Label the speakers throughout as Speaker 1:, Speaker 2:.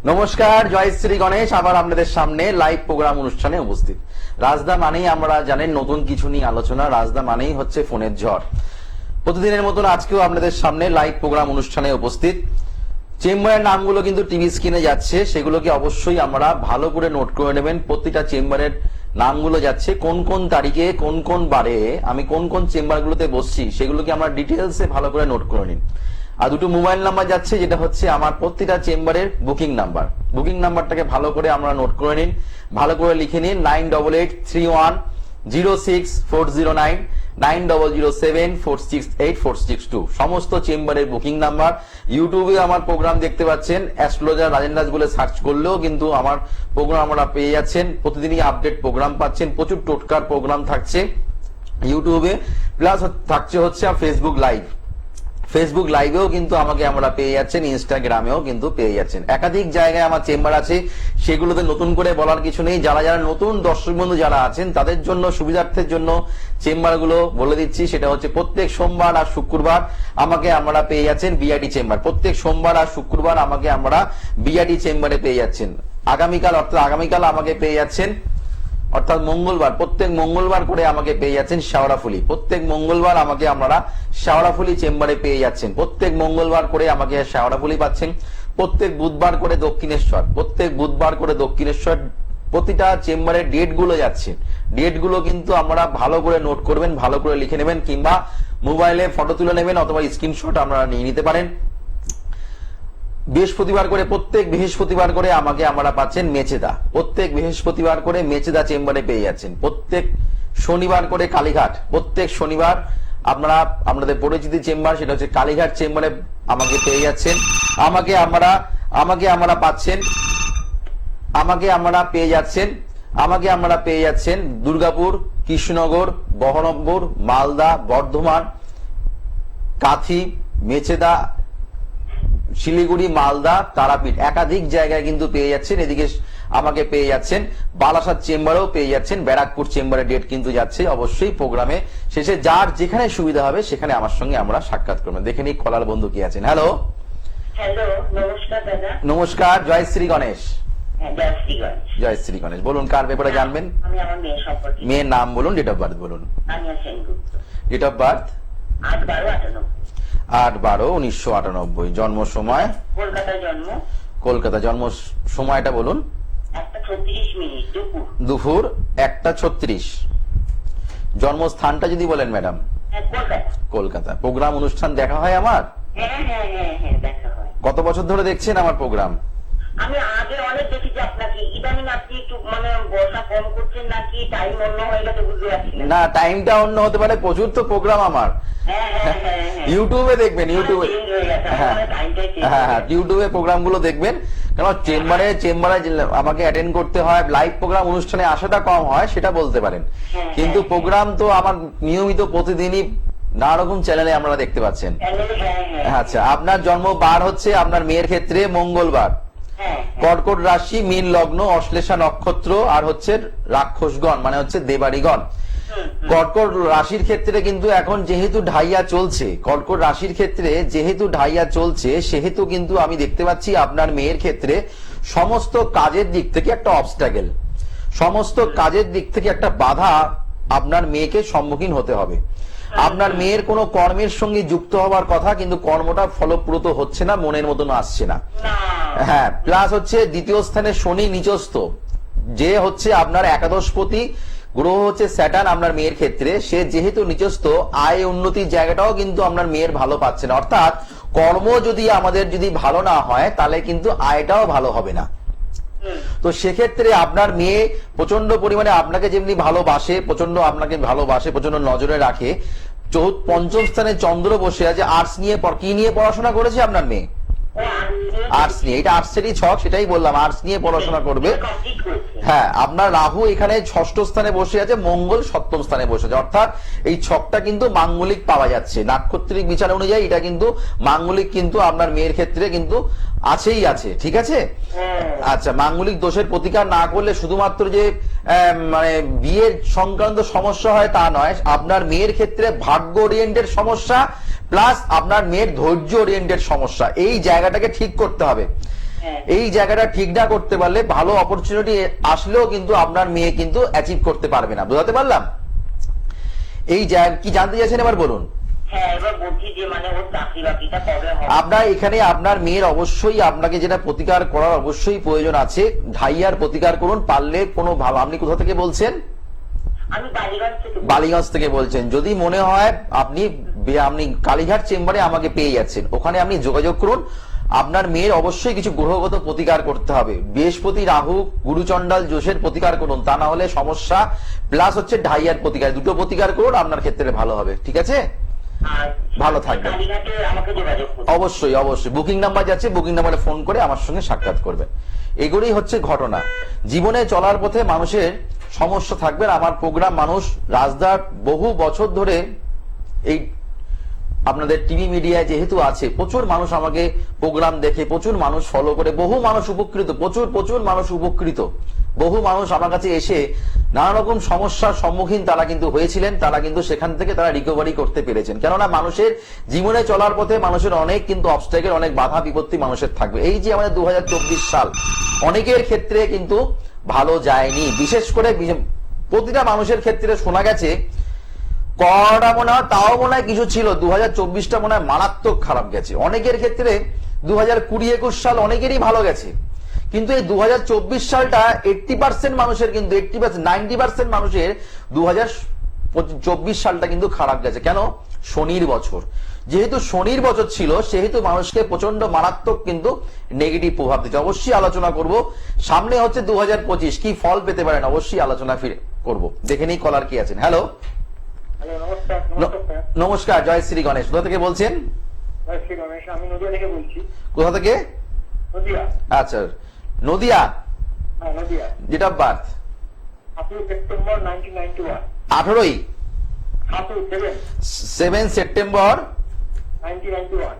Speaker 1: নমস্কার, জয় শ্রী গণেশ। আবার আপনাদের সামনে লাইভ প্রোগ্রাম অনুষ্ঠানে উপস্থিত। রাজদা মানেই আমরা জানেন নতুন কিছু নিয়ে আলোচনা, রাজদা মানেই হচ্ছে ফোনের ঝড়। প্রতিদিনের মতন আজকেও আপনাদের সামনে লাইভ প্রোগ্রাম অনুষ্ঠানে উপস্থিত। চেম্বারের নামগুলো কিন্তু টিভি স্ক্রিনে যাচ্ছে, সেগুলোকে অবশ্যই আমরা ভালো করে নোট করে নেবেন। প্রতিটা চেম্বারের নামগুলো যাচ্ছে, কোন কোন তারিখে কোন কোন বারে আমি কোন কোন চেম্বারগুলোতে বসছি সেগুলোকে আমরা ডিটেলসে ভালো করে নোট করে নিন। আর দুটো মোবাইল নাম্বার যাচ্ছে, যেটা হচ্ছে আমার প্রতিটা চেম্বারের বুকিং নাম্বার। বুকিং নাম্বারটাকে ভালো করে আমরা নোট করে নিন, ভালো করে লিখে নিন 9883106409, 9007468462 সমস্ত চেম্বারের বুকিং নাম্বার। ইউটিউবে আমার প্রোগ্রাম দেখতে পাচ্ছেন, অ্যাস্ট্রোলজার রাজেন রাজ বলে সার্চ করলেও কিন্তু আমার প্রোগ্রাম আমরা পেয়ে যাচ্ছেন। প্রতিদিনই আপডেট প্রোগ্রাম পাচ্ছেন, প্রচুর টোটকার প্রোগ্রাম থাকছে ইউটিউবে, প্লাস থাকছে হচ্ছে ফেসবুক লাইভ। ফেসবুক লাইভেও কিন্তু আমাকে আমরা পেয়ে যাচ্ছেন, ইনস্টাগ্রামেও কিন্তু পেয়ে যাচ্ছেন। একাধিক জায়গায় আমার চেম্বার আছে, সেগুলোতে নতুন করে বলার কিছু নেই। যারা যারা নতুন দর্শক বন্ধু যারা আছেন তাদের জন্য সুবিধার্থের জন্য চেম্বারগুলো বলে দিচ্ছি। সেটা হচ্ছে প্রত্যেক সোমবার আর শুক্রবার আমাকে আমরা পেয়ে যাচ্ছেন বিআইডি চেম্বার। প্রত্যেক সোমবার আর শুক্রবার আমাকে আমরা বিআইডি চেম্বারে পেয়ে যাচ্ছেন। আগামীকাল আমাকে পেয়ে যাচ্ছেন, অর্থাৎ মঙ্গলবার, প্রত্যেক মঙ্গলবার করে আমাকে পেয়ে যাচ্ছেন শেওড়াফুলি। প্রত্যেক মঙ্গলবার আমাকে আমরা শেওড়াফুলি চেম্বারে পেয়ে যাচ্ছেন। প্রত্যেক মঙ্গলবার করে আমাকে শেওড়াফুলি পাচ্ছেন। প্রত্যেক বুধবার করে দক্ষিণেশ্বর, প্রত্যেক বুধবার করে দক্ষিণেশ্বর। প্রতিটা চেম্বারের ডেট গুলো যাচ্ছে, ডেট গুলো কিন্তু আমরা ভালো করে নোট করবেন, ভালো করে লিখে নেবেন, কিংবা মোবাইলে ফটো তুলে নেবেন অথবা স্ক্রিনশট আপনারা নিয়ে নিতে পারেন। বৃহস্পতিবার করে, প্রত্যেক বৃহস্পতিবার করে আমাকে আমরা পাচ্ছেন মেচেদা। প্রত্যেক বৃহস্পতিবার করে মেচেদা চেম্বারে পেয়ে যাচ্ছেন। প্রত্যেক শনিবার করে কালীঘাট। প্রত্যেক শনিবার আপনারা আপনাদের পরিচিতি চেম্বার, সেটা হচ্ছে কালীঘাট চেম্বারে আমাকে পেয়ে যাচ্ছেন। আমাকে আমরা পেয়ে যাচ্ছেন দুর্গাপুর, কৃষ্ণনগর, বহরমপুর, মালদা, বর্ধমান, কাথি, মেচেদা, শিলিগুড়ি, মালদা, তারাপীঠ, একাধিক জায়গায় কিন্তু পেয়ে যাচ্ছেন। এদিকে আমাকে পেয়ে যাচ্ছেন বালাসাত চেম্বারেও পেয়ে যাচ্ছেন। ব্যারাকপুর চেম্বারের ডেট কিন্তু যাচ্ছে। অবশ্যই প্রোগ্রামে শেষে যার যেখানে সুবিধা হবে সেখানে আমার সঙ্গে আমরা সাক্ষাৎ করবেন। দেখে নিই কলার বন্ধু কি আছেন। হ্যালো,
Speaker 2: নমস্কার দাদা।
Speaker 1: নমস্কার, জয় শ্রী গণেশ।
Speaker 2: জয় শ্রী গণেশ।
Speaker 1: বলুন কার ব্যাপারে জানবেন?
Speaker 2: আমি আমার মেয়ের সম্পর্কে।
Speaker 1: মেয়ের নাম বলুন, ডেট অফ বার্থ বলুন। Date of birth 8/12/1998। জন্ম সময়?
Speaker 2: কলকাতায় জন্ম।
Speaker 1: কলকাতা। জন্ম সময়টা বলুন।
Speaker 2: 1:36
Speaker 1: দুপুর 1:36। জন্মস্থানটা যদি বলেন ম্যাডাম? কলকাতা। প্রোগ্রাম অনুষ্ঠান দেখা হয় আমার?
Speaker 2: হ্যাঁ, দেখা হয়।
Speaker 1: কত বছর ধরে দেখছেন আমার প্রোগ্রাম?
Speaker 2: আমি আগে অনেক দেখেছি আপনাকে, ইদানিং আপনি একটু বর্ষা কম করছেন নাকি, টাইম অন্য হয়ে গেছে বুঝতে পারছি
Speaker 1: না, টাইমটা অন্য হতে পারে, প্রচুর তো প্রোগ্রাম আমার। ইউটিউবে দেখবেন, ইউটিউবে ইউটিউবে প্রোগ্রাম গুলো দেখবেন। কারণ চেম্বারে আমাকে অ্যাটেন্ড করতে হয়, লাইভ প্রোগ্রাম অনুষ্ঠানে আসাটা কম হয় সেটা বলতে পারেন, কিন্তু প্রোগ্রাম তো আমার নিয়মিত প্রতিদিনই নানা রকম চ্যানেলে আপনারা দেখতে পাচ্ছেন। আচ্ছা, আপনার জন্ম বার হচ্ছে আপনার মেয়ের ক্ষেত্রে মঙ্গলবার, কর্কট রাশি, মীন লগ্ন, অশ্লেষা নক্ষত্র, আর হচ্ছে রাক্ষসগণ মানে হচ্ছে দেবাড়িগণ। কর্কট রাশির ক্ষেত্রে কিন্তু এখন যেহেতু ঢাইয়া চলছে, কর্কট রাশির ক্ষেত্রে যেহেতু ঢাইয়া চলছে, সেহেতু কিন্তু আমি দেখতে পাচ্ছি আপনার মেয়ের ক্ষেত্রে সমস্ত কাজের দিক থেকে একটা অবস্ট্যাকেল, সমস্ত কাজের দিক থেকে একটা বাধা আপনার মেয়েকে সম্মুখীন হতে হবে। আপনার মেয়ের কোনো কর্মের সঙ্গে যুক্ত হওয়ার কথা, কিন্তু কর্মটা ফলপ্রদ হচ্ছে না, মনের মতন আসছে না। হ্যাঁ, প্লাস হচ্ছে দ্বিতীয় স্থানে শনি নিচস্থ, যে হচ্ছে আপনার একাদশপতি গ্রহ হচ্ছে স্যাটার্ন আপনার মেয়ের ক্ষেত্রে, সে যেহেতু নিচস্থ, আয় উন্নতির জায়গাটাও কিন্তু আপনার মেয়ের ভালো পাচ্ছে না। অর্থাৎ কর্ম যদি আমাদের যদি ভালো না হয় তাহলে কিন্তু আয়টাও ভালো হবে না। তো সেক্ষেত্রে আপনার মেয়ে প্রচন্ড পরিমাণে আপনাকে যেমনি ভালোবাসে, প্রচন্ড নজরে রাখে। পঞ্চম স্থানে চন্দ্র বসে আছে। আর্টস নিয়ে কি নিয়ে পড়াশোনা করেছে আপনার মেয়ে? আর্টস নিয়ে। এটা আর্টসেরই ছক, সেটাই বললাম, আর্টস নিয়ে পড়াশোনা করবে। হ্যাঁ, আপনার রাহু এখানে ষষ্ঠ স্থানে বসে আছে, মঙ্গল সপ্তম স্থানে বসে আছে। অর্থাৎ এই ছকটা কিন্তু মাঙ্গলিক পাওয়া যাচ্ছে, নাক্ষত্রিক বিচার অনুযায়ী এটা কিন্তু মাঙ্গলিক কিন্তু আপনার মেয়ের ক্ষেত্রে কিন্তু আছেই আছে। ঠিক আছে, আচ্ছা, মাঙ্গলিক দোষের প্রতিকার না করলে শুধুমাত্র যে মানে বিয়ের সংক্রান্ত সমস্যা হয় তা নয়, আপনার মেয়ের ক্ষেত্রে ভাগ্য ওরিয়েন্টেড সমস্যা প্লাস আপনার মেয়ের ধৈর্য ওরিয়েন্টেড সমস্যা, এই জায়গাটাকে ঠিক করতে হবে।
Speaker 2: হ্যাঁ।
Speaker 1: এই জায়গাটা ঠিক না করতে পারলে ভালো অপরচুনিটি আসলেও কিন্তু আপনার মেয়ে কিন্তু অ্যাচিভ করতে পারবে না। বুঝাতে পারলাম? এই জায়গা কি জানতে চাইছেন এবার বলুন।
Speaker 2: হ্যাঁ, এবার বলছি যে মানে ওর চাকরি বাকরিটা কবে হবে?
Speaker 1: আপনার এখানে আপনার মেয়ের অবশ্যই আপনাকে যেটা প্রতিকার করার অবশ্যই প্রয়োজন আছে, ঢাইয়ার প্রতিকার করুন পারলে। কোনো ভালো, আপনি কোথা থেকে বলছেন?
Speaker 2: আমি বালিগঞ্জ থেকে বলছি।
Speaker 1: বালিগঞ্জ থেকে বলছেন। যদি মনে হয় আপনি আপনি কালীঘাট চেম্বারে আমাকে পেয়ে যাচ্ছেন, ওখানে আপনি যোগাযোগ করুন। আপনার মেয়ের অবশ্যই কিছু গ্রহগত প্রতিকার করতে হবে। বৃহস্পতি, রাহু, গুরুচণ্ডাল জোশের প্রতিকার করুন, তা না হলে সমস্যা। প্লাস হচ্ছে ঢাইয়ার প্রতিকার, দুটো প্রতিকার করুন, আপনার ক্ষেত্রে ভালো হবে। ঠিক আছে,
Speaker 2: আর
Speaker 1: ভালো থাকবেন।
Speaker 2: কালীঘাটে আমাকে যোগাযোগ করুন।
Speaker 1: অবশ্যই অবশ্যই বুকিং নাম্বার যাচ্ছে, বুকিং নাম্বারে ফোন করে আমার সঙ্গে সাক্ষাৎ করবে। এগুলোই হচ্ছে ঘটনা। জীবনে চলার পথে মানুষের সমস্যা থাকবে। আমার প্রোগ্রাম মানুষ রাজদার বহু বছর ধরে এই আপনাদের টিভি মিডিয়ায় যেহেতু আছে, প্রচুর মানুষ আমাকে প্রোগ্রাম দেখে, প্রচুর মানুষ ফলো করে, বহু মানুষ উপকৃত, প্রচুর মানুষ উপকৃত। বহু মানুষ আমার কাছে এসে নানা রকম সমস্যার সম্মুখীন তারা কিন্তু হয়েছিলেন, তারা কিন্তু সেখান থেকে তারা রিকভারি করতে পেরেছেন। কেননা মানুষের জীবনে চলার পথে মানুষের অনেক কিন্তু অবস্ট্যাকেল, অনেক বাধা বিপত্তি মানুষের থাকবে। এই যে আমাদের 2024 সাল অনেকের ক্ষেত্রে কিন্তু ভালো যায়নি। বিশেষ করে প্রতিটা মানুষের ক্ষেত্রে শোনা গেছে করোনা মনে হয় তাও মনে হয় কিছু ছিল, 2024টা মনে হয় মারাত্মক খারাপ গেছে। অনেকের ক্ষেত্রে 2020-21 সাল অনেকেরই ভালো গেছে, কিন্তু এই 2024 সালটা 80% মানুষের, কিন্তু 90% মানুষের 2024 সালটা কিন্তু খারাপ গেছে। কেন? শনির বছর। যেহেতু শনির বছর ছিল, সেহেতু মানুষকে প্রচন্ড মারাত্মক কিন্তু নেগেটিভ প্রভাব দিচ্ছে। অবশ্যই আলোচনা করব। সামনে হচ্ছে 2025, কি ফল পেতে পারেন অবশ্যই আলোচনা ফিরে করব। দেখে নেই কলার কি আছেন। হ্যালো,
Speaker 2: হ্যালো, নমস্কার। নমস্কার।
Speaker 1: নমস্কার, জয় শ্রী গণেশ। কোথা থেকে বলছেন?
Speaker 2: জয় শ্রী গণেশ। আমি নদিয়া থেকে বলছি।
Speaker 1: কোথা থেকে?
Speaker 2: নদিয়া।
Speaker 1: আচ্ছা, নদিয়া।
Speaker 2: হ্যাঁ, Nadia.
Speaker 1: Date of birth?
Speaker 2: 7 September 1991।
Speaker 1: 18ই
Speaker 2: 7
Speaker 1: সেপ্টেম্বর
Speaker 2: 1991।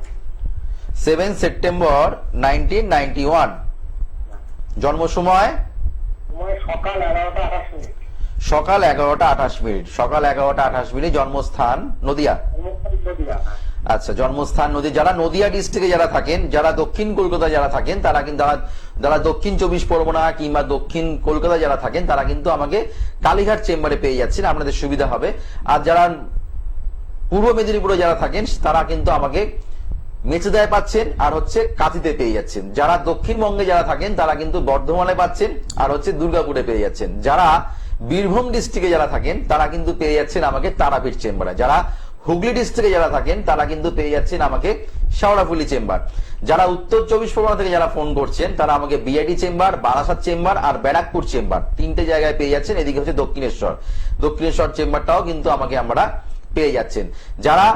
Speaker 1: 7 সেপ্টেম্বর 1991। জন্ম সময়?
Speaker 2: সময় সকাল 11টা 28 মিনিট।
Speaker 1: সকাল 11টা 28 মিনিট। সকাল 11টা 28 মিনিট। জন্মস্থান নদিয়া।
Speaker 2: নদিয়া।
Speaker 1: আচ্ছা, জন্মস্থান নদী। যারা নদিয়া ডিস্ট্রিক্টে যারা থাকেন, যারা দক্ষিণ কলকাতা যারা থাকেন, তারা কিন্তু যারা দক্ষিণ 24 পরগনা কিংবা দক্ষিণ কলকাতা যারা থাকেন, তারা কিন্তু আমাকে কালীঘাট চেম্বারে পেয়ে যাচ্ছেন, আপনাদের সুবিধা হবে। আর যারা পূর্ব মেদিনীপুরে যারা থাকেন, তারা কিন্তু আমাকে মেচেদায় পাচ্ছেন আর হচ্ছে কাঁথিতে পেয়ে যাচ্ছেন। যারা দক্ষিণবঙ্গে যারা থাকেন, তারা কিন্তু বর্ধমানে পাচ্ছেন আর হচ্ছে দুর্গাপুরে পেয়ে যাচ্ছেন। যারা বীরভূম ডিস্ট্রিক্টে যারা থাকেন, তারা কিন্তু পেয়ে যাচ্ছেন আমাকে তারাপীঠ চেম্বারে। যারা হুগলি ডিস্ট্রিক্টে যারা থাকেন, তারা কিন্তু পেয়ে যাচ্ছেন আমাকে শেওড়াফুলি চেম্বার। যারা উত্তর 24 পরগনা থেকে যারা ফোন করছেন, তারা আমাকে বিআইডি চেম্বার, বারাসাত চেম্বার আর ব্যারাকপুর চেম্বার, তিনটে জায়গায় পেয়ে যাচ্ছেন। এদিকে হচ্ছে দক্ষিণেশ্বর চেম্বারটাও কিন্তু আমাকে আমরা পেয়ে যাচ্ছেন। যারা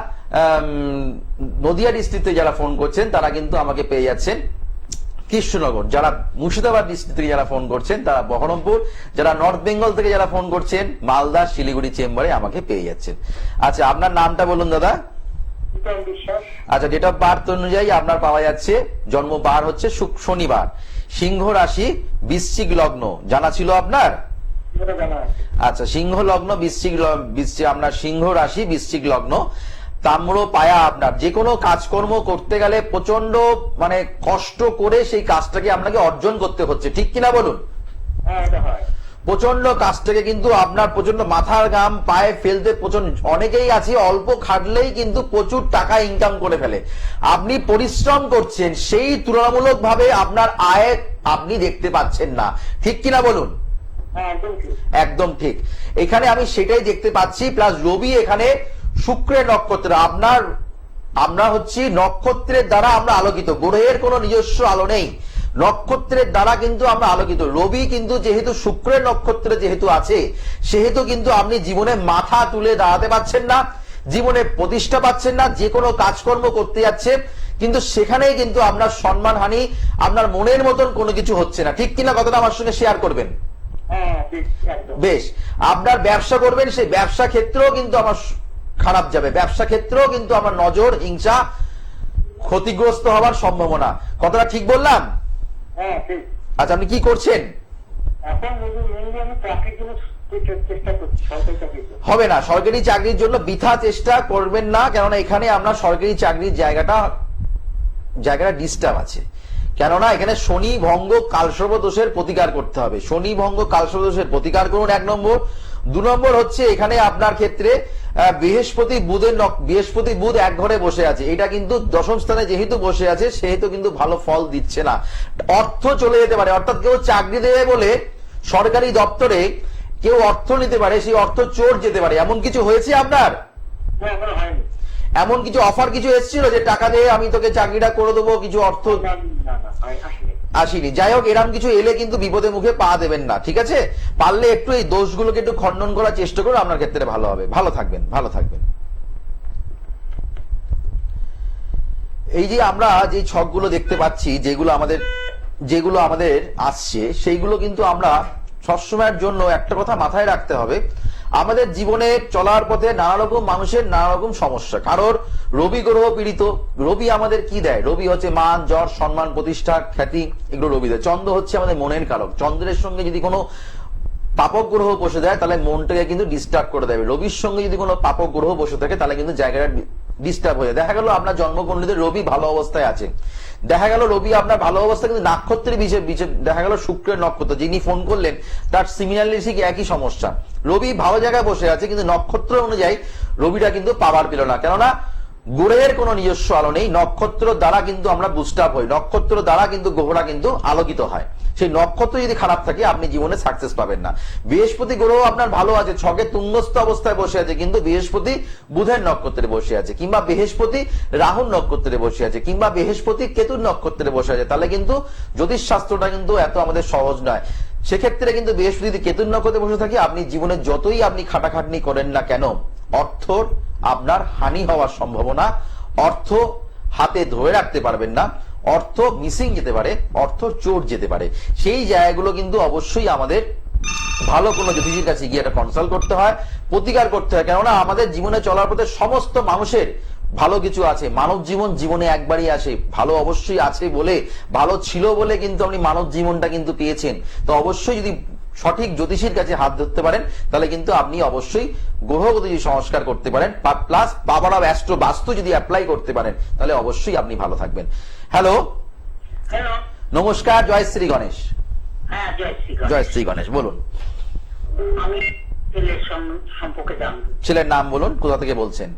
Speaker 1: নদিয়া ডিস্ট্রিক্টে যারা ফোন করছেন, তারা কিন্তু আমাকে পেয়ে যাচ্ছেন কৃষ্ণনগর। যারা মুর্শিদাবাদ ডিস্ট্রিক্ট থেকে যারা ফোন করছেন, তারা বহরমপুর। যারা নর্থ বেঙ্গল থেকে যারা ফোন করছেন, মালদা, শিলিগুড়ি চেম্বারে আমাকে পেয়ে যাচ্ছেন। আচ্ছা, আপনার নামটা বলুন দাদা। আচ্ছা, ডেট অফ বার্থ অনুযায়ী আপনার পাওয়া যাচ্ছে, জন্ম বার হচ্ছে শনিবার, সিংহ রাশি, বৃশ্চিক লগ্ন। জানা ছিল আপনার? আচ্ছা, সিংহ লগ্ন, বৃশ্চিক, আপনার সিংহ রাশি, বৃশ্চিক লগ্ন, তাম্র পায়া। আপনার যে কোনো কাজকর্ম করতে গেলে প্রচন্ড মানে কষ্ট করে সেই কাজটাকে আপনাকে অর্জন করতে হচ্ছে, ঠিক কিনা বলুন? প্রচন্ড কাজটাকে কিন্তু আপনার প্রচন্ড মাথার ঘাম পায়ে ফেলতে প্রচন্ড, অনেকেই আছে অল্প খাটলেই কিন্তু প্রচুর টাকা ইনকাম করে ফেলে। আপনি পরিশ্রম করছেন, সেই তুলনামূলক ভাবে আপনার আয় আপনি দেখতে পাচ্ছেন না, ঠিক কিনা বলুন? একদম ঠিক। এখানে আমি সেটাই দেখতে পাচ্ছি। প্লাস রবি এখানে শুক্রের নক্ষত্র, আমরা হচ্ছি নক্ষত্রের দ্বারা আমরা আলোকিত, গ্রহের কোনো নিজস্ব আলো নেই, নক্ষত্রের দ্বারা কিন্তু আমরা আলোকিত। রবি কিন্তু যেহেতু শুক্রের নক্ষত্রে যেহেতু আছে, সেহেতু কিন্তু আপনি জীবনে মাথা তুলে দাঁড়াতে পারছেন না, জীবনে প্রতিষ্ঠা পাচ্ছেন না। যে কোনো কাজকর্ম করতে যাচ্ছে, কিন্তু সেখানেই কিন্তু আপনার সম্মানহানি, আপনার মনের মতন কোনো কিছু হচ্ছে না, ঠিক কিনা? কথাটা আমার সঙ্গে শেয়ার করবেন। বেশ, আপনার ব্যবসা করবেন, সেই ব্যবসা ক্ষেত্রেও কিন্তু আমার খারাপ যাবে, ব্যবসা ক্ষেত্রেও কিন্তু আমার নজর, হিংসা, ক্ষতিগ্রস্ত হওয়ার সম্ভাবনা। কথাটা ঠিক বললাম? আচ্ছা, আপনি কি করছেন? হবে না, সরকারি চাকরির জন্য বৃথা চেষ্টা করবেন না, কেননা এখানে আপনার সরকারি চাকরির জায়গাটা ডিস্টার্ব আছে। কেননা এখানে শনি ভঙ্গ কালসর্প দোষের প্রতিকার করতে হবে। শনি ভঙ্গ কালসর্প দোষের প্রতিকার করুন 1 নম্বর। 2 নম্বর হচ্ছে এখানে আপনার ক্ষেত্রে বৃহস্পতি বুধ এক ঘরে বসে আছে, এটা কিন্তু দশম স্থানে যেহেতু বসে আছে সেহেতু কিন্তু ভালো ফল দিচ্ছে না। অর্থ চলে যেতে পারে, অর্থাৎ কেউ চাকরি দেবে বলে সরকারি দপ্তরে কেউ অর্থ নিতে পারে, সেই অর্থ চোর যেতে পারে। এমন কিছু হয়েছে আপনার? এমন কিছু অফার কিছু এসেছিল যে টাকা দিয়ে আমি তোকে চাকরিটা করে দেবো, কিছু অর্থ আসেনি? যাই হোক, এরকম কিছু এলে কিন্তু বিপদের মুখে পা দেবেন না, ঠিক আছে? পারলে একটু এই দোষগুলোকে একটু খণ্ডন করার চেষ্টা করুন, আপনার ক্ষেত্রে ভালো হবে। ভালো থাকবেন, ভালো থাকবেন। এই যে আমরা যে ছকগুলো দেখতে পাচ্ছি, যেগুলো আমাদের আসছে, সেইগুলো কিন্তু আমরা সবসময়ের জন্য একটা কথা মাথায় রাখতে হবে, আমাদের জীবনে চলার পথে নানা রকম মানুষের নানা রকম সমস্যা। কারোর রবি গ্রহ পীড়িত। রবি আমাদের কি দেয়? রবি হচ্ছে মান, যশ, সম্মান, প্রতিষ্ঠা, খ্যাতি, এগুলো রবি দেয়। চন্দ্র হচ্ছে আমাদের মনের কারক। চন্দ্রের সঙ্গে যদি কোনো পাপক গ্রহ বসে দেয় তাহলে মনটাকে কিন্তু ডিস্টার্ব করে দেবে। রবির সঙ্গে যদি কোনো পাপক গ্রহ বসে থাকে তাহলে কিন্তু জায়গাটা ডিস্টার্ব হয়ে যায়। দেখা গেল আপনার জন্মকুণ্ডলীতে রবি ভালো অবস্থায় আছে, দেখা গেল রবি আপনার ভালো অবস্থায়, কিন্তু নক্ষত্রের বিষয়ে দেখা গেল শুক্রের নক্ষত্র, যিনি ফোন করলেন তার সিমিলারলি ঠিক একই সমস্যা। রবি ভালো জায়গায় বসে আছে কিন্তু নক্ষত্র অনুযায়ী রবিটা কিন্তু পাওয়ার পেল না। কেননা গ্রহের কোনো নিজস্ব আলো নেই, নক্ষত্র দ্বারা কিন্তু আমরা বুস্ট আপ হই, নক্ষত্র দ্বারা কিন্তু গ্রহরা কিন্তু আলোকিত হয়। সেই নক্ষত্র যদি খারাপ থাকে আপনি জীবনে সাকসেস পাবেন না। বৃহস্পতি গ্রহ আপনার ভালো আছে, ছকে তুঙ্গস্থ অবস্থায় বসে আছে, কিন্তু বৃহস্পতি বুধের নক্ষত্রে বসে আছে, কিংবা বৃহস্পতি রাহুর নক্ষত্রে বসে আছে, কিংবা বৃহস্পতি কেতুর নক্ষত্রে বসে আছে, তাহলে কিন্তু জ্যোতিষ শাস্ত্রটা কিন্তু এত আমাদের সহজ নয়। সেক্ষেত্রে কিন্তু বৃহস্পতি যদি কেতুর নক্ষত্রে বসে থাকে, আপনি জীবনে যতই আপনি খাটাখাটনি করেন না কেন, অর্থর আপনার হানি হওয়ার সম্ভাবনা, অর্থ হাতে ধরে রাখতে পারবেন না, অর্থ মিসিং যেতে পারে, অর্থ চোর যেতে পারে। সেই জায়গাগুলো কিন্তু অবশ্যই আমাদের ভালো কোনো জ্যোতিষীর কাছে গিয়ে একটা কনসাল্ট করতে হয়, প্রতিকার করতে হয়। কেননা আমাদের জীবনে চলার পথে সমস্ত মানুষের ভালো কিছু আছে। মানব জীবনে একবারই আসে, ভালো অবশ্যই আছে বলে, ভালো ছিল বলে কিন্তু আপনি মানব জীবনটা কিন্তু পেয়েছেন। তো অবশ্যই যদি সঠিক জ্যোতিষীর কাছে হাত ধরতে পারেন তাহলে কিন্তু আপনি অবশ্যই গ্রহগত সংস্কার করতে পারেন, প্লাস পাওয়ার অফ অ্যাস্ট্রো বাস্তু যদি অ্যাপ্লাই করতে পারেন তাহলে অবশ্যই আপনি ভালো থাকবেন। হ্যালো, নমস্কার, জয় শ্রী গণেশ। জয় শ্রী গণেশ, বলুন।
Speaker 2: আমি ছেলের সম্পর্কে জানবো।
Speaker 1: ছেলের নাম বলুন, কোথা থেকে বলছেন?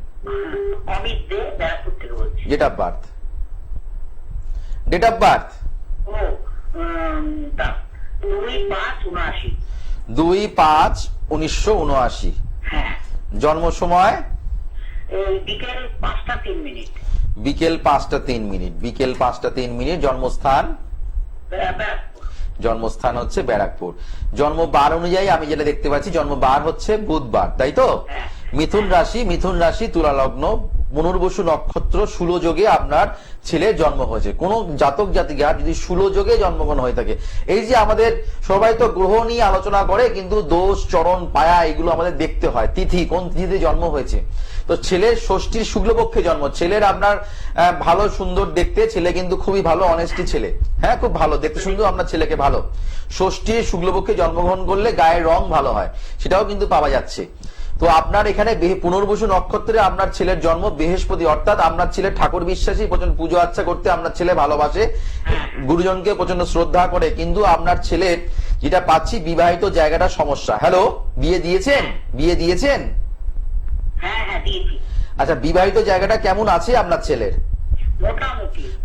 Speaker 2: অমিত দে, ব্যারাকপুর থেকে বলছি।
Speaker 1: Date of birth? Date of birth 2/5/1979।
Speaker 2: হ্যাঁ।
Speaker 1: জন্ম সময়?
Speaker 2: বিকেল 5টা 3 মিনিট।
Speaker 1: বিকেল 5টা 3 মিনিট। বিকেল 5টা 3 মিনিট। জন্মস্থান? জন্মস্থান হচ্ছে ব্যারাকপুর। জন্ম বার অনুযায়ী আমি যেটা দেখতে পাচ্ছি, জন্ম বার হচ্ছে বুধবার, তাই তো? মিথুন রাশি, তুলা লগ্ন, পুনর্বসু নক্ষত্র, শূলযোগে আপনার ছেলের জন্ম হয়েছে। কোন জাতক জাতিকা যদি শূলযোগে জন্মগ্রহণ হয়ে থাকে, এই যে আমাদের সবাই তো গ্রহ নিয়ে আলোচনা করে, কিন্তু দোষ, চরণ, পায়া এগুলো আমাদের দেখতে হয়, তিথি কোন তিথিতে জন্ম হয়েছে। তো ছেলের ষষ্ঠীর শুক্লপক্ষে জন্ম, ছেলের আপনার ভালো সুন্দর দেখতে, ছেলে কিন্তু খুবই ভালো অনেস্টি ছেলে, হ্যাঁ খুব ভালো দেখতে সুন্দর, আপনার ছেলেকে ভালো। ষষ্ঠীর শুক্লপক্ষে জন্মগ্রহণ করলে গায়ের রং ভালো হয়, সেটাও কিন্তু পাওয়া যাচ্ছে। তো আপনার এখানে পুনর্বসু নক্ষত্রে আপনার ছেলের জন্ম, বৃহস্পতি, অর্থাৎ আপনার ছেলে ঠাকুর বিশ্বাসী, প্রচন্ড পুজো আচ্ছা করতে আপনার ছেলে ভালোবাসে, গুরুজনকে প্রচন্ড শ্রদ্ধা করে, কিন্তু আপনার ছেলের যেটা পাচ্ছি বিবাহিত জায়গাটা সমস্যা। হ্যালো, বিয়ে দিয়েছেন? বিয়ে দিয়েছেন? আচ্ছা, বিবাহিত জায়গাটা কেমন আছে আপনার ছেলের?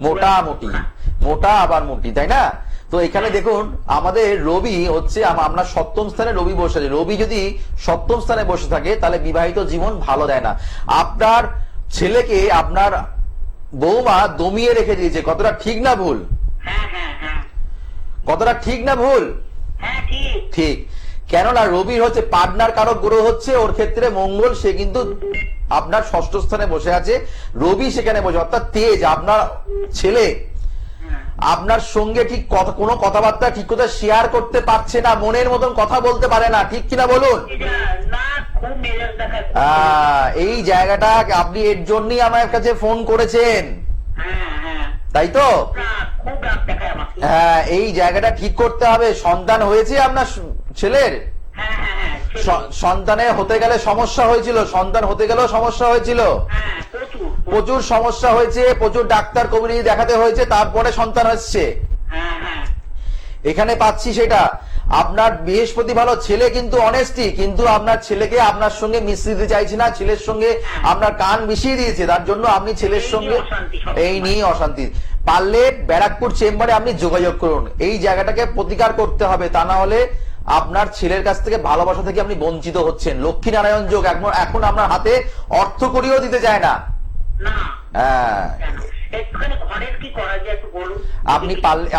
Speaker 1: মোটা আবার মোটি, তাই না? তো এখানে দেখুন আমাদের রবি হচ্ছে আমরা সপ্তম স্থানে রবি বসে আছে। রবি যদি সপ্তম স্থানে বসে থাকে তাহলে বিবাহিত জীবন ভালো দেয় না। আপনার ছেলেকে আপনার বৌমা দমিয়ে রেখে দিয়েছে, কতটা ঠিক না ভুল? কতটা ঠিক না ভুল? ঠিক। কেননা রবির হচ্ছে পার্টনার কারক গ্রহ হচ্ছে ওর ক্ষেত্রে মঙ্গল, সে কিন্তু আপনার ষষ্ঠ স্থানে বসে আছে, রবি সেখানে বসে, অর্থাৎ তেজ। আপনার ছেলে আপনার সঙ্গে ঠিক কোনো কথাবার্তা ঠিক কথা শেয়ার করতে পারছে না, মনের মতন কথা বলতে পারে না, ঠিক কিনা বলুন? এই জায়গাটা আপনি এর জন্যই আমার কাছে ফোন করেছেন, তাই তো? হ্যাঁ, এই জায়গাটা ঠিক করতে হবে। সন্তান হয়েছে আপনার ছেলের? সন্তানের হতে গেলে সমস্যা হয়েছিল, সন্তান হতে গেলেও সমস্যা হয়েছিল, প্রচুর সমস্যা হয়েছে, প্রচুর ডাক্তার কবিরাজি দেখাতে হয়েছে, তারপরে সন্তান হচ্ছে।
Speaker 2: হ্যাঁ হ্যাঁ
Speaker 1: এখানে পাচ্ছি সেটা। আপনার বৃহস্পতি ভালো, ছেলে কিন্তু অনেস্টি, কিন্তু আপনার ছেলেকে আপনার সঙ্গে মিশিয়ে দিতে চাইছে না, ছেলের সঙ্গে আপনার কান মিশিয়ে দিয়েছে, তার জন্য আপনি ছেলের সঙ্গে এই নিয়ে অশান্তি। পারলে ব্যারাকপুর চেম্বারে আপনি যোগাযোগ করুন, এই জায়গাটাকে প্রতিকার করতে হবে, তা না হলে আপনার ছেলের কাছ থেকে ভালোবাসা থেকে আপনি বঞ্চিত হচ্ছেন। লক্ষ্মী নারায়ণ যোগ এখন আপনার হাতে অর্থ করিও দিতে চায় না।
Speaker 2: না
Speaker 1: হ্যাঁ,
Speaker 2: একটুখানি ঘরের কি করা যায় একটু বলুন।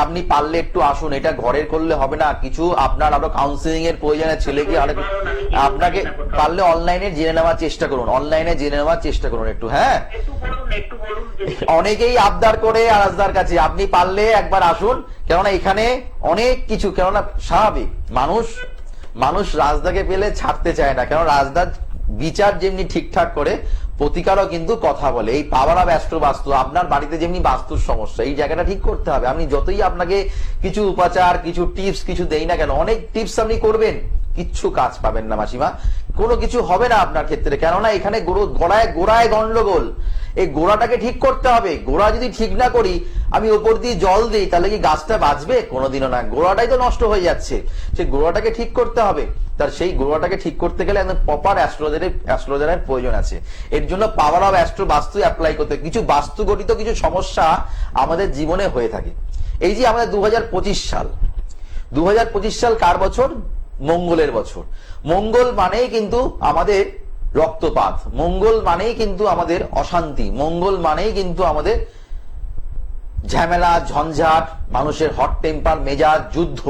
Speaker 1: আপনি পারলে একটু আসুন, এটা ঘরের করলে হবে না, কিছু আপনার আরো কাউন্সিলিং এর প্রয়োজন আছে। ছেলেকে আপনাকে পারলে অনলাইনে জেনে নেওয়ার চেষ্টা করুন, অনলাইনে জেনে নেওয়ার চেষ্টা করুন একটু। হ্যাঁ,
Speaker 2: একটু বলুন
Speaker 1: অনেকেই আবদার করে আরাজদার কাছে, আপনি পারলে একবার আসুন, কেননা এখানে অনেক কিছু, কেননা স্বাভাবিক মানুষ রাজদাকে পেলে ছাড়তে চায় না, কেন রাজদার বিচার যেমনি ঠিকঠাক করে, প্রতিকারও কিন্তু কথা বলে। এই পাওয়ার অফ অ্যাস্ট্রো বাস্তু, আপনার বাড়িতে যেমনি বাস্তুর সমস্যা, এই জায়গাটা ঠিক করতে হবে। আপনি যতই আপনাকে কিছু উপাচার, কিছু টিপস কিছু দেই না কেন, অনেক টিপস আপনি করবেন, কিচ্ছু কাজ পাবেন না মাসিমা, কোনো কিছু হবে না আপনার ক্ষেত্রে। কেননা এখানে গোড়ায় গন্ডগোল, এই গোড়াটাকে ঠিক করতে হবে। গোড়া যদি ঠিক না করি, আমি ওপর দিয়ে জল দিই, তাহলে কি গাছটা বাঁচবে? কোনোদিনও না, গোড়াটাই তো নষ্ট হয়ে যাচ্ছে। সেই গোড়াটাকে ঠিক করতে হবে, তার সেই গোড়াটাকে ঠিক করতে গেলে একদম প্রপার অ্যাস্ট্রোলজারের প্রয়োজন আছে। এর জন্য পাওয়ার অফ অ্যাস্ট্রো বাস্তু অ্যাপ্লাই করতে, কিছু বাস্তু গঠিত কিছু সমস্যা আমাদের জীবনে হয়ে থাকে। এই যে আমাদের 2025 সাল কার বছর? মঙ্গলের বছর। মঙ্গল মানেই কিন্তু আমাদের রক্তপাত, মঙ্গল মানেই কিন্তু আমাদের অশান্তি, মঙ্গল মানেই কিন্তু আমাদের ঝামেলা ঝঞ্ঝাট, মানুষের হট টেম্পার মেজাজ, যুদ্ধ।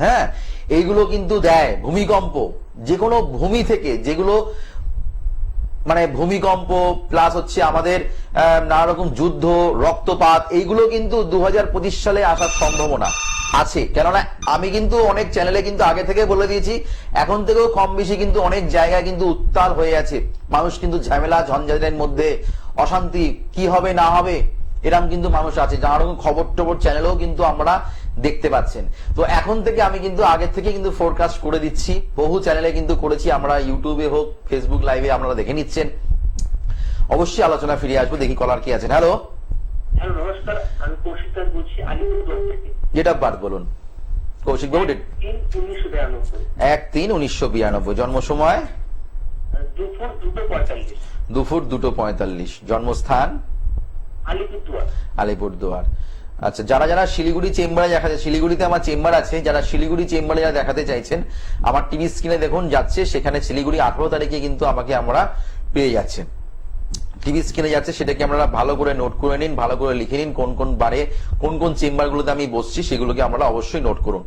Speaker 1: হ্যাঁ, এইগুলো কিন্তু দেয়। ভূমিকম্প, যে কোনো ভূমি থেকে যেগুলো মানে ভূমিকম্প প্লাস হচ্ছে আমাদের নানা রকম যুদ্ধ, রক্তপাত, এইগুলো কিন্তু 2025 সালে আসার সম্ভাবনা আছে। কেননা আমি কিন্তু অনেক চ্যানেলে কিন্তু আগে থেকে বলে দিয়েছি, এখন থেকেও কম বেশি কিন্তু অনেক জায়গায় কিন্তু উত্তাল হয়ে আছে মানুষ, কিন্তু ঝামেলা ঝঞ্ঝাটের মধ্যে, অশান্তি, কি হবে না হবে এরকম কিন্তু মানুষ আছে। নানা রকম খবর টবর চ্যানেলেও কিন্তু আমরা দেখতে পাচ্ছেন। তো এখন থেকে আমি কিন্তু আগে থেকে কিন্তু ফোরকাস্ট করে দিচ্ছি, বহু চ্যানেলে কিন্তু করেছি আমরা, ইউটিউবে হোক ফেসবুক লাইভে আপনারা দেখে নিচ্ছেন। অবশ্যই আলোচনা ফিরে আসবো, দেখি কলার কি আছেন। হ্যালো,
Speaker 2: নমস্কার, আমি কৌশিক দাস বলছি আলিপুরদুয়ার থেকে।
Speaker 1: ডেট অফ বার্থ বলুন কৌশিক বাবু। 1-3-1992। জন্ম সময়? দুপুর 2:45। জন্মস্থান? আলিপুরদুয়ার। আচ্ছা, যারা শিলিগুড়ি চেম্বারে দেখাতে, শিলিগুড়িতে আমার চেম্বার আছে, যারা শিলিগুড়ি চেম্বারে যারা দেখাতে চাইছেন, আমার টিভি স্ক্রিনে দেখুন যাচ্ছে, সেখানে শিলিগুড়ি 18 তারিখে কিন্তু আমাকে আমরা পেয়ে যাচ্ছেন। টিভি স্ক্রিনে যাচ্ছে, সেটাকে আপনারা ভালো করে নোট করে নিন, ভালো করে লিখে নিন, কোন কোন বারে কোন কোন চেম্বারগুলোতে আমি বসছি সেগুলোকে আপনারা অবশ্যই নোট করুন।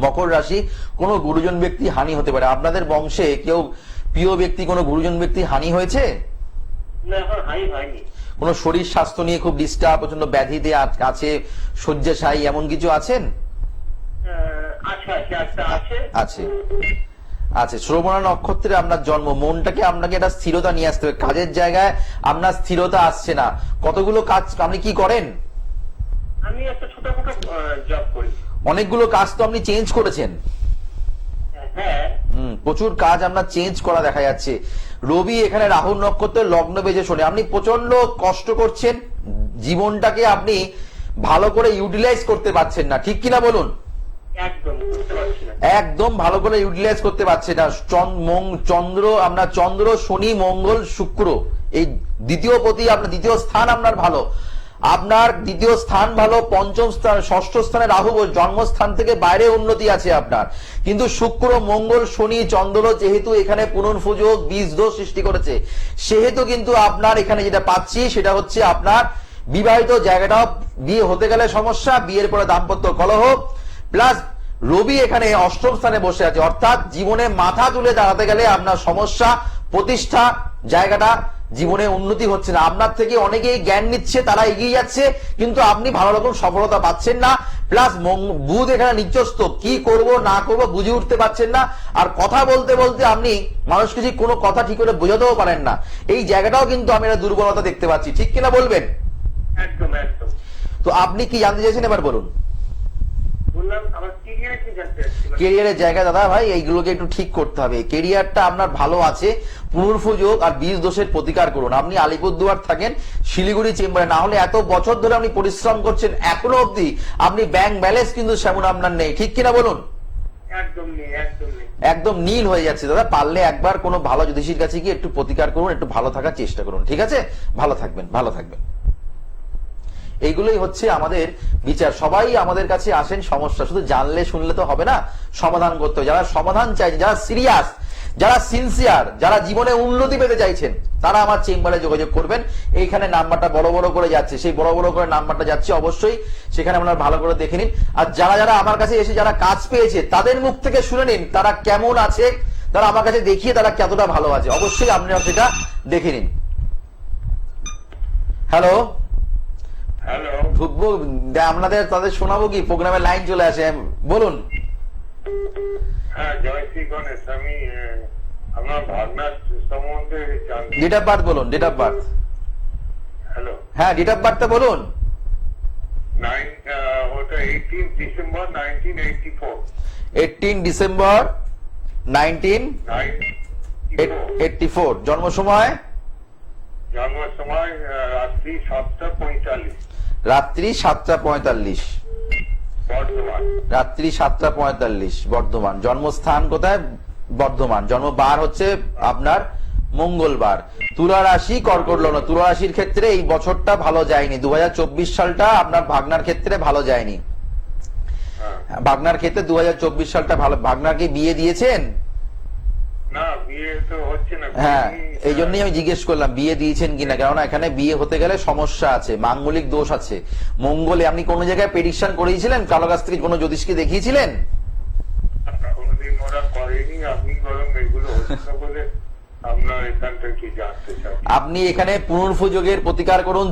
Speaker 1: মকর রাশি, কোন গুরুজন ব্যক্তি হানি হতে পারে। আপনাদের বংশে কেউ প্রিয় ব্যক্তি, কোন গুরুজন ব্যক্তি হানি হয়েছে? কোন শরীর স্বাস্থ্য নিয়ে খুব ডিস্টার্ব, প্রচন্ড ব্যাধিতে আছে, শয্যাশায়ী, এমন কিছু আছেন? আছে। আচ্ছা, শ্রবণা নক্ষত্রে আপনার জন্ম, মনটাকে আপনাকে একটা স্থিরতা নিয়ে আসতে হবে। কাজের জায়গায় আপনার স্থিরতা আসছে না। কতগুলো কাজ আপনি কি করেন?
Speaker 2: আমি একটা ছোটখাটো জব করি।
Speaker 1: অনেকগুলো কাজ তো আপনি চেঞ্জ করেছেন। প্রচুর কাজ আপনার চেঞ্জ করা দেখা যাচ্ছে। রবি এখানে রাহুর নক্ষত্রের লগ্ন বেজে শোনে, আপনি প্রচন্ড কষ্ট করছেন, জীবনটাকে আপনি ভালো করে ইউটিলাইজ করতে পারছেন না, ঠিক কিনা বলুন? একদম ভালো করে ইউটিলাইজ করতে পারছে না। চন্দ্র, আপনার চন্দ্র, শনি, মঙ্গল, শুক্র, এই দ্বিতীয় পতি, আপনার দ্বিতীয় স্থান আপনার ভালো, আপনার দ্বিতীয় স্থান ভালো, পঞ্চম স্থান, ষষ্ঠ স্থানে রাহু, জন্মস্থান থেকে বাইরে উন্নতি আছে আপনার। কিন্তু শুক্র, মঙ্গল, শনি, চন্দ্র যেহেতু এখানে পুনর্ফুযোগ বীজ দোষ সৃষ্টি করেছে, সেহেতু কিন্তু আপনার এখানে যেটা পাচ্ছি সেটা হচ্ছে আপনার বিবাহিত জায়গাটাও, বিয়ে হতে গেলে সমস্যা, বিয়ের পরে দাম্পত্য কলহ, প্লাস রবি এখানে অষ্টম স্থানে বসে আছে, অর্থাৎ জীবনে মাথা তুলে দাঁড়াতে গেলে আপনার সমস্যা, প্রতিষ্ঠা জায়গাটা, জীবনে উন্নতি হচ্ছে না। আপনার থেকে অনেকেই জ্ঞান নিচ্ছে, তারা এগিয়ে যাচ্ছে, কিন্তু আপনি ভালো রকম সফলতা পাচ্ছেন না। প্লাস বুধ এখানে নিচস্থ, কি করব না করব বুঝে উঠতে পারছেন না। আর কথা বলতে বলতে আপনি মানুষকে ঠিক কোনো কথা ঠিক করে বোঝাতেও পারেন না, এই জায়গাটাও কিন্তু আমি একটা দুর্বলতা দেখতে পাচ্ছি, ঠিক কিনা বলবেন?
Speaker 2: একদম একদম।
Speaker 1: তো আপনি কি জানতে চাইছেন, এবার বলুন।
Speaker 3: বললাম আমার ক্যারিয়ারে কি জানতে চাচ্ছি
Speaker 1: কেরিয়ারের জায়গা দাদা ভাই এইগুলোকে একটু ঠিক করতে হবে। কেরিয়ারটা আপনার ভালো আছে, পুনর্ভোগ আর বীজ দোষের প্রতিকার করুন। আপনি আলিপুরদুয়ার থাকেন, শিলিগুড়ি চেম্বারে, না হলে এত বছর ধরে আপনি পরিশ্রম করছেন, এখনো অবধি আপনি ব্যাংক ব্যালেন্স কিন্তু সেমন আপনার নেই, ঠিক কিনা বলুন?
Speaker 3: একদম নেই, একদম নেই।
Speaker 1: একদম নীল হয়ে যাচ্ছে দাদা। পারলে একবার কোনো ভালো জ্যোতিষীর কাছে গিয়ে একটু প্রতিকার করুন, একটু ভালো থাকার চেষ্টা করুন, ঠিক আছে? ভালো থাকবেন, ভালো থাকবেন। এইগুলোই হচ্ছে আমাদের বিচার। সবাই আমাদের কাছে আসেন সমস্যা, শুধু জানলে শুনলে তো হবে না, সমাধান করতে হবে। যারা সমাধান চাইছেন, যারা সিরিয়াস, যারা সিনসিয়ার, যারা জীবনে উন্নতি পেতে চাইছেন, তারা আমার চেম্বারে যোগাযোগ করবেন। এইখানে নাম্বারটা বড় বড় করে যাচ্ছে, সেই বড় বড় করে নাম্বারটা যাচ্ছে, অবশ্যই সেখানে আপনারা ভালো করে দেখে নিন। আর যারা যারা আমার কাছে এসে যারা কাজ পেয়েছে, তাদের মুখ থেকে শুনে নিন তারা কেমন আছে, তারা আমার কাছে দেখিয়ে তারা কতটা ভালো আছে, অবশ্যই আপনারা সেটা দেখে নিন। হ্যালো,
Speaker 3: হ্যালো,
Speaker 1: ঢুকবো আপনাদের, তাদের শোনাবো কি? প্রোগ্রামের লাইন চলে আসে, বলুন।
Speaker 3: হ্যাঁ, জয় শ্রী গণেশ। আমি আমার ভাবনার সম্বন্ধে জানতে।
Speaker 1: ডেট অফ বার্থ বলুন, ডেট অফ বার্থ।
Speaker 3: হ্যালো,
Speaker 1: হ্যাঁ, ডেট অফ বার্থটা বলুন।
Speaker 3: ওটা 18 ডিসেম্বর 1984।
Speaker 1: 18 ডিসেম্বর 1984। জন্ম সময়
Speaker 3: জন্ম সময় রাত্রি 7:45,
Speaker 1: রাত্রি 7:45,
Speaker 3: বর্ধমান।
Speaker 1: রাত্রি 7:45 বর্ধমান। জন্মস্থান কোথায়? বর্ধমান। জন্ম বার হচ্ছে আপনার মঙ্গলবার। তুলা রাশি, কর্কট লগ্ন। তুলা রাশির ক্ষেত্রে এই বছরটা ভালো যায়নি, 2024 সালটা আপনার ভাগনার ক্ষেত্রে ভালো যায়নি।
Speaker 3: হ্যাঁ।
Speaker 1: ভাগনার ক্ষেত্রে 2024 সালটা ভালো। ভাগনাকে বিয়ে দিয়েছেন?
Speaker 3: না, বিয়ে তো হচ্ছে না।
Speaker 1: হ্যাঁ, এই জন্যই আমি জিজ্ঞেস করলাম বিয়ে দিয়েছেন কিনা, কেননা এখানে বিয়ে হতে গেলে সমস্যা আছে, মাঙ্গলিক দোষ আছে। মঙ্গলে আপনি কোন জায়গায় প্রেডিকশন করিয়েছিলেন, কারো কাছ থেকে কোনো জ্যোতিষকে দেখিয়েছিলেন?
Speaker 3: কোনদিন ওরা করেনি, আপনি বরং এগুলো হচ্ছে বলে আপনার এখান থেকে জানতে চাই।
Speaker 1: আপনি এখানে পুনর্ভোগের প্রতিকার করুন।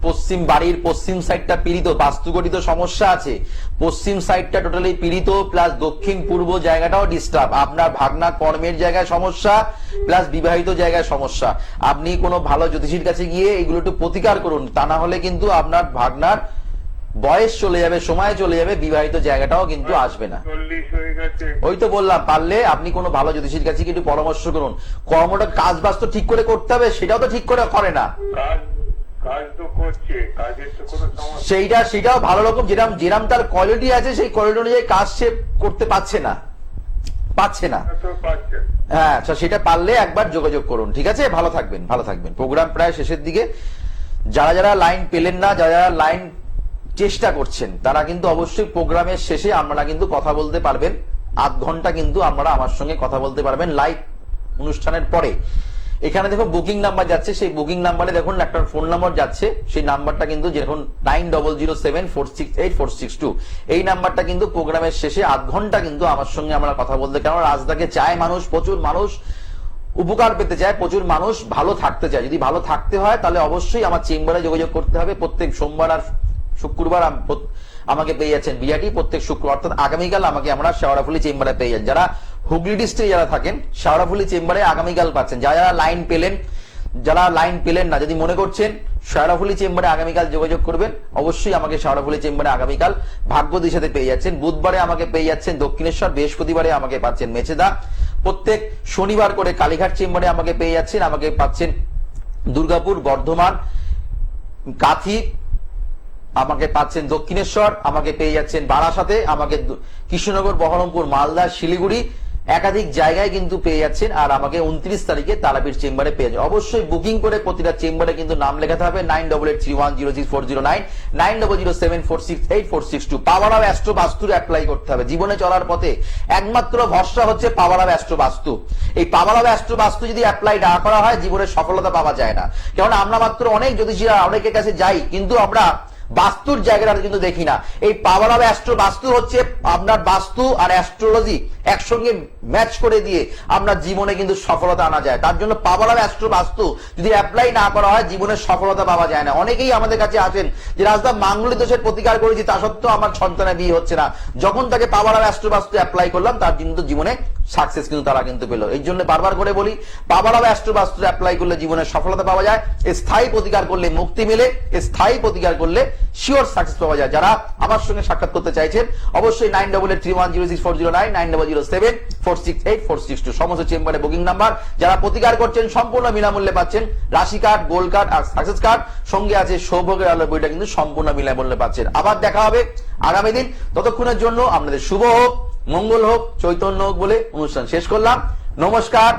Speaker 1: পশ্চিম বাড়ির পশ্চিম সাইডটা পীড়িত, বাস্তুগঠিত সমস্যা আছে, পশ্চিম সাইডটা টোটালি পীড়িত, প্লাস দক্ষিণ পূর্ব জায়গাটাও ডিস্টার্ব। আপনার ভাগনা কর্মের জায়গায় সমস্যা, প্লাস বিবাহিত জায়গায় সমস্যা। আপনি কোনো ভালো জ্যোতিষীর কাছে গিয়ে এগুলো একটু প্রতিকার করুন, তা না হলে কিন্তু আপনার ভাগনার বয়স চলে যাবে, সময় চলে যাবে, বিবাহিত জায়গাটাও কিন্তু আসবে না।
Speaker 3: 40 হয়ে গেছে।
Speaker 1: ওই তো বললাম, পারলে আপনি কোনো ভালো জ্যোতিষীর কাছে গিয়ে একটু পরামর্শ করুন। কর্মটা কাজ বাজ তো ঠিক করে করতে হবে, সেটাও তো ঠিক করে করে না।
Speaker 3: কাজ তো করছে, কাজের তো কোনো সমস্যা।
Speaker 1: সেটাও ভালো রকম যেরাম তার কোয়ালিটি আছে, সেই কোয়ালিটি অনুযায়ী কাজ সে করতে পারছে না।
Speaker 3: তো পাচ্ছে।
Speaker 1: হ্যাঁ, আচ্ছা, সেটা পারলে একবার যোগাযোগ করুন, ঠিক আছে? ভালো থাকবেন, ভালো থাকবেন। প্রোগ্রাম প্রায় শেষের দিকে। যারা যারা লাইন পেলেন না, যারা যারা লাইন চেষ্টা করছেন, তারা কিন্তু অবশ্যই প্রোগ্রামের শেষে আমরা কিন্তু কথা বলতে পারবেন। আধ ঘন্টা কিন্তু আপনারা আমার সঙ্গে কথা বলতে পারবেন লাইভ অনুষ্ঠানের পরে। এখানে দেখো বুকিং নাম্বার যাচ্ছে, সেই বুকিং নাম্বারে দেখুন একটা ফোন নাম্বার যাচ্ছে, সেই নাম্বারটা কিন্তু যেরকম 9007468462, এই নাম্বারটা কিন্তু প্রোগ্রামের শেষে আধ ঘন্টা কিন্তু আমার সঙ্গে আমরা কথা বলতে, কেন রাজদাকে চায় মানুষ, প্রচুর মানুষ উপকার পেতে চায়, প্রচুর মানুষ ভালো থাকতে চায়। যদি ভালো থাকতে হয় তাহলে অবশ্যই আমার চেম্বারে যোগাযোগ করতে হবে। প্রত্যেক সোমবার আর শুক্রবার আমাকে পেয়ে যাচ্ছেন বিআটি, প্রত্যেক শুক্রবার অর্থাৎ আগামীকাল আমাকে আমরা শেওড়াফুলি চেম্বারে পেয়ে যান। যারা হুগলি ডিস্ট্রিক্টে যারা থাকেন, শেওড়াফুলি চেম্বারে আগামীকাল পাচ্ছেন। যারা যারা লাইন পেলেন, যারা লাইন পেলেন না, যদি মনে করছেন শেওড়াফুলি চেম্বারে আগামীকাল যোগাযোগ করবেন, অবশ্যই আমাকে শেওড়াফুলি চেম্বারে আগামীকাল ভাগ্যদির সাথে পেয়ে যাচ্ছেন। বুধবারে আমাকে পেয়ে যাচ্ছেন দক্ষিণেশ্বর, বৃহস্পতিবারে আমাকে পাচ্ছেন মেছেদা, প্রত্যেক শনিবার করে কালীঘাট চেম্বারে আমাকে পেয়ে যাচ্ছেন, আমাকে পাচ্ছেন দুর্গাপুর, বর্ধমান, কাথি, আমাকে পাচ্ছেন দক্ষিণেশ্বর, আমাকে পেয়ে যাচ্ছেন বারাসাতে, আমাকে কৃষ্ণনগর, বহরমপুর, মালদা, শিলিগুড়ি, একাধিক জায়গায় কিন্তু পেয়ে যাচ্ছেন। আর আমাকে 29 তারিখে তারাপীঠ চেম্বারে পেয়ে যাবেন। অবশ্যই বুকিং করে প্রতিটা চেম্বারে কিন্তু নাম লেখাতে হবে। 9883106409, 9007468462। পাওয়ার অফ অ্যাস্ট্রো বাস্তুর অ্যাপ্লাই করতে হবে। জীবনে চলার পথে একমাত্র ভরসা হচ্ছে পাওয়ার অফ অ্যাস্ট্রো বাস্তু। এই পাওয়ার অফ অ্যাস্ট্রো বাস্তু যদি অ্যাপ্লাই না করা হয়, জীবনের সফলতা পাওয়া যায় না। কারণ আমরা মাত্র অনেক জ্যোতিষীরা অনেকের কাছে যাই, কিন্তু আমরা বাস্তুর জায়গাটা কিন্তু দেখি না। এই পাওয়ার অফ অ্যাস্ট্রো বাস্তু হচ্ছে আপনার বাস্তু আর অ্যাস্ট্রোলজি একসঙ্গে ম্যাচ করে দিয়ে আপনার জীবনে কিন্তু সফলতা আনা যায়। তার জন্য পাওয়ার অফ অ্যাস্ট্রো বাস্তু যদি অ্যাপ্লাই না করা হয়, জীবনের সফলতা পাওয়া যায় না। অনেকেই আমাদের কাছে আসেন যে রাজদা মাঙ্গলিক দোষের প্রতিকার করেছি, তা সত্ত্বেও আমার সন্তানের বিয়ে হচ্ছে না। যখন তাকে পাওয়ার অফ অ্যাস্ট্রো বাস্তু অ্যাপ্লাই করলাম, তার কিন্তু জীবনে সাকসেস কিন্তু তারা কিন্তু পেল। এই জন্য বারবার করে বলি, বাবারাও অ্যাস্ট্রো বাস্তু অ্যাপ্লাই করলে জীবনের সফলতা পাওয়া যায়, স্থায়ী প্রতিকার করলে মুক্তি মেলে, স্থায়ী প্রতিকার করলে শিওর সাকসেস পাওয়া যায়। যারা আমার সঙ্গে সাক্ষাৎ করতে চাইছেন অবশ্যই 9883106409, 9007468462 সমস্ত চেম্বারে বুকিং নাম্বার। যারা প্রতিকার করছেন সম্পূর্ণ বিনামূল্যে পাচ্ছেন রাশি কার্ড, গোল্ড কার্ড আর সাকসেস কার্ড, সঙ্গে আছে সৌভাগ্যের আলো বইটা কিন্তু সম্পূর্ণ বিনামূল্যে পাচ্ছেন। আবার দেখা হবে আগামী দিন, ততক্ষণের জন্য আপনাদের শুভ হোক, মঙ্গল হোক, চৈতন্য হোক বলে অনুষ্ঠান শেষ করলাম। নমস্কার।